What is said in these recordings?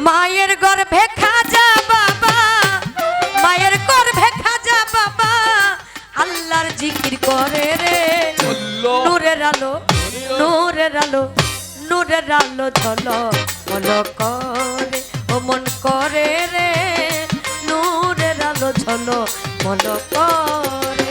মায়ের গর্ভে খাজা বাবা, মায়ের গর্ভে খাজা বাবা আল্লাহর জিকির করে রে। নূরের আলো, নূরের আলো, নূরের আলো ঝলক ঝলক করে ও মন করে রে। নূরের আলো ঝলক ঝলক করে।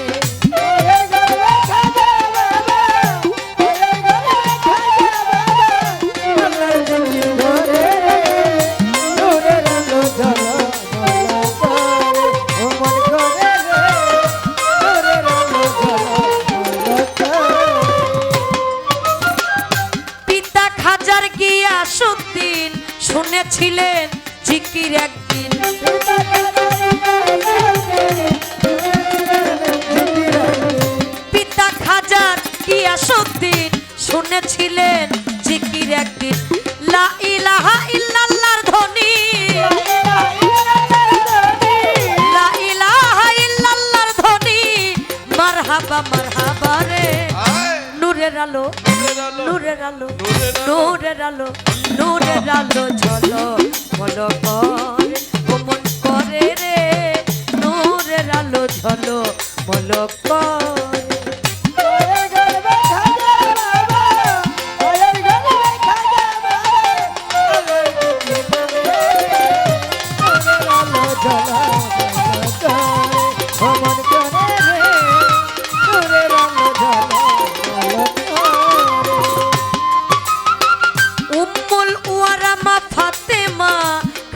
শুনেছিলেন জিকির একদিন, পিতা খাজার গিয়াসউদ্দিন শুনেছিলেন জিকির একদিন। লা ইলাহা ইল্লাল্লাহর ধ্বনি, লা ইলাহা ইল্লাল্লাহর ধ্বনি মারহাবা মারহাবা রে। নূরের আলো, নূরের আলো, নূরের আলো, নূরের আলো ঝলক ঝলক করে ও মন করে রে। নূরের আলো ঝলক ঝলক করে।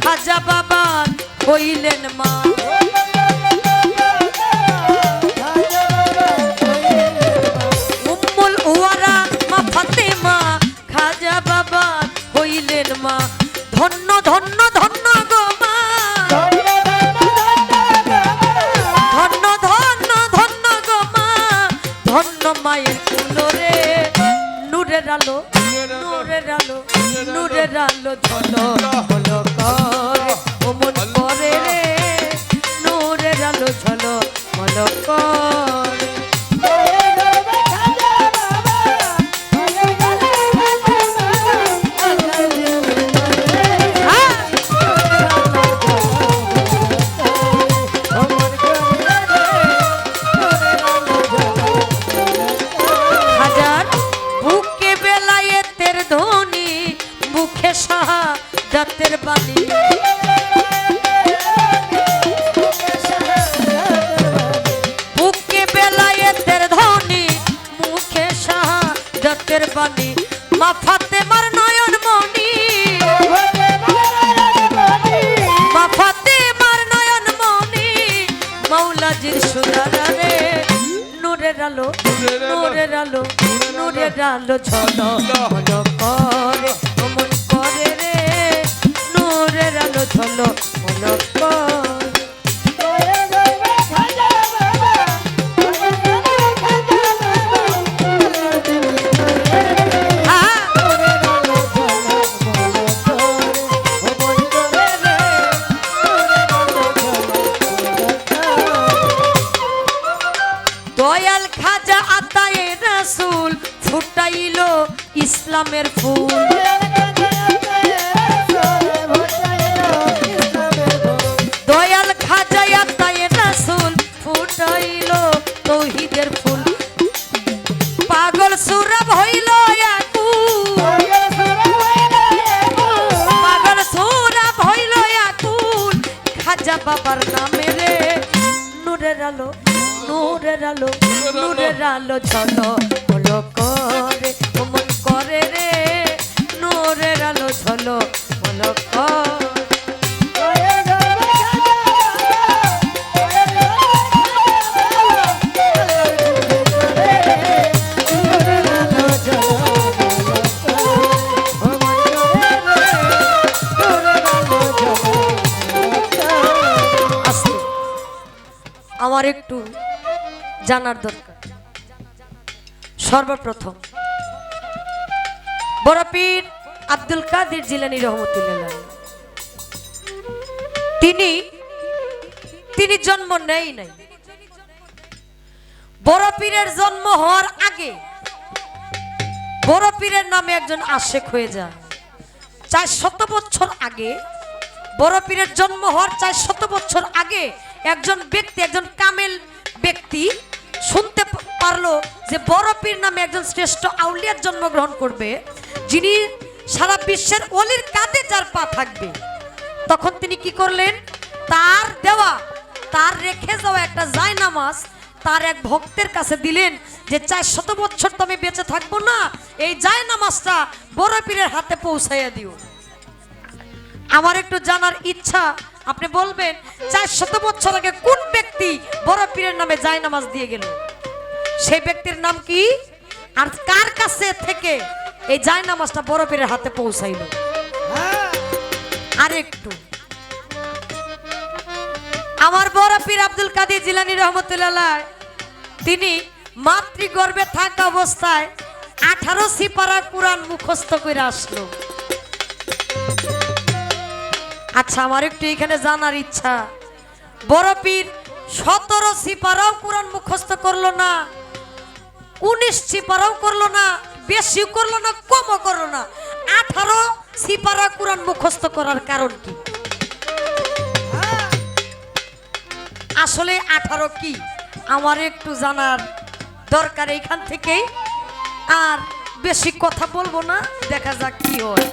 খাজা বাবা হইলেন মা, উম্মুল ওয়ারা মা ফাতেমা খাজা বাবা হইলেন মা। ধন্য ধন্য ধন্য গো মা, ধন্য ধন্য ধন্য গো মা, ধন্য মায়ের কুলরে। নূরের আলো, নূরের আলো, নূরের আলো ঝলক ঝলক করে ও মন করে রে। নূরের আলো ঝলক ঝলক করে। হাজার বুকে বেলায়েতের ধ্বনি, মুখে শাহাদাতের বাণী, বুকে বেলায়েতের ধ্বনি, মুখে শাহাদাতের বাণী। মা ফাতেমার নয়ন মণি, মা ফাতেমার নয়ন মণি মাওলাজির সুরারা রে। নূরের আলো, নূরের আলো, নূরের আলো ঝলক ঝলক করে ও মন করে রে। নূরের আলো ঝলক ঝলক করে। দয়াল খাজা আতায়ে রাসূল ফুটাইলো ইসলামের ফুল, দয়াল খাজা আতায়ে রাসূল ফুটাইলো তৌহিদের ফুল। পাগল সুরব হইল আকুল, পাগল সুরব হইল আকুল খাজা বাবার নামে রে। নূরের আলো, নূরের আলো, নূরের আলো ঝলক ঝলক করে ও মন করে রে। নূরের আলো ঝলক ঝলক করে। আমার একটু জানার দরকার। সর্বপ্রথম বড় পীর আব্দুল কাদের জিলানী রহমতুল্লাহ তিনি জন্ম নেই নাই। বড় পীরের জন্ম হওয়ার আগে বড় পীরের নামে একজন আশেক হয়ে যায়। 400 বছর আগে, বড় পীরের জন্ম হওয়ার 400 বছর আগে একজন ব্যক্তি, একজন কামেল ব্যক্তি শুনতে পারলো যে বড় পীর নামে একজন শ্রেষ্ঠ আউলিয়ার জন্মগ্রহণ করবে, যিনি সারা বিশ্বের অলির কাঁধে যার পা থাকবে। তখন তিনি কি করলেন, তার দেওয়া, তার রেখে যাওয়া একটা জায়নামাজ তার এক ভক্তের কাছে দিলেন, যে 400 বছর তো আমি বেঁচে থাকবো না, এই জায়নামাজটা বড় পীরের হাতে পৌঁছাইয়া দিও। আমার একটু জানার ইচ্ছা, আপনি বলবেন 400 বছর আগে কোন ব্যক্তি বড় পীরের নামে জায়নামাজ দিয়ে গেল? সেই ব্যক্তির নাম কি, আর কার কাছে থেকে এই জায়নামাজটা বড় পীরের হাতে পৌঁছাইল? আর একটু, আমার বড় পীর আব্দুল কাদের জিলানী রহমতুল্লাহ, তিনি মাতৃগর্ভে থাকা অবস্থায় 18 সিপারা কুরআন মুখস্থ করে আসলো। আচ্ছা, আমার একটু এখানে জানার ইচ্ছা, বড় পীর 17 সিপারাও কুরআন মুখস্থ করলো না, 19 সিপারাও করলো না, বেশিও করলো না, কমও করলো না, 18 সিপারা কুরআন মুখস্থ করার কারণ কি? আসলে 18 কি আমার একটু জানার দরকার এইখান থেকেই। আর বেশি কথা বলবো না, দেখা যাক কি হয়।